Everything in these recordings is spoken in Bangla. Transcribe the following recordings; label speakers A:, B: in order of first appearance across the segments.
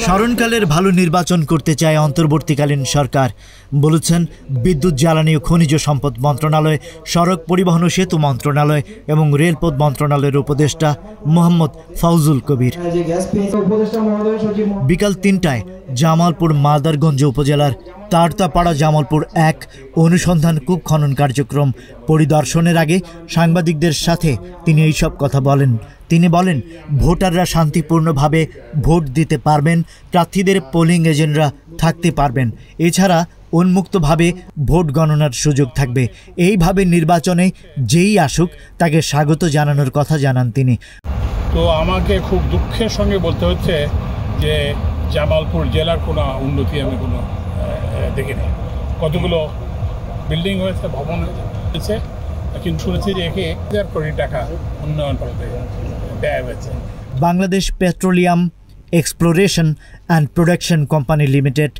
A: স্মরণকালের ভালো নির্বাচন করতে চায় অন্তর্বর্তীকালীন সরকার, বলেছেন বিদ্যুৎ, জ্বালানি ও খনিজ সম্পদ মন্ত্রণালয়, সড়ক পরিবহন ও সেতু মন্ত্রণালয় এবং রেলপথ মন্ত্রণালয়ের উপদেষ্টা মোহাম্মদ ফাউজুল কবির। বিকাল ৩টায় জামালপুর মাদারগঞ্জ উপজেলার তারতাপাড়া জামালপুর ১ অনুসন্ধান কূপ খনন কার্যক্রম পরিদর্শনের আগে সাংবাদিকদের সাথে তিনি এইসব কথা বলেন। তিনি বলেন, ভোটাররা শান্তিপূর্ণভাবে ভোট দিতে পারবেন, প্রার্থীদের পোলিং এজেন্টরা থাকতে পারবেন, এছাড়া উন্মুক্তভাবে ভোট গণনার সুযোগ থাকবে। এইভাবে নির্বাচনে যেই আসুক তাকে স্বাগত জানানোর কথা জানান তিনি।
B: তো আমাকে খুব দুঃখের সঙ্গে বলতে হচ্ছে যে জামালপুর জেলার কোনো উন্নতি আমি কোনো দেখিনি। কতগুলো বিল্ডিং হয়েছে, ভবন হয়েছে, কিন্তু শুনেছি যে ১,০০০ কোটি টাকা উন্নয়ন করতে ব্যয় হয়েছে।
A: Bangladesh petroleum exploration and production company limited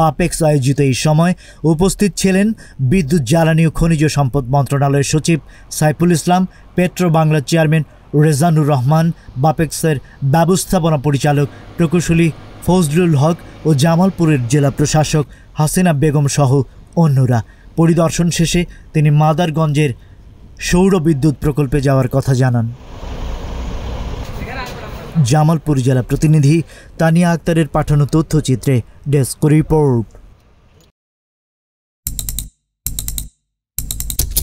A: Bapex আয়োজিত এই সময় উপস্থিত ছিলেন বিদ্যুৎ, জ্বালানি ও খনিজ সম্পদ মন্ত্রণালয়ের সচিব সাইফুল ইসলাম, পেট্রো বাংলার চেয়ারম্যান রেজানুর রহমান, বাপেক্সের ব্যবস্থাপনা পরিচালক প্রকৌশলী ফজলুল হক ও জামালপুরের জেলা প্রশাসক হাসিনা বেগম সহ অন্যরা। পরিদর্শন শেষে তিনি মাদারগঞ্জের সৌর বিদ্যুৎ প্রকল্পে যাওয়ার কথা জানান। জামালপুর জেলা প্রতিনিধি তানিয়া আক্তারের পাঠানো তথ্যচিত্রে ডেস্ক রিপোর্ট।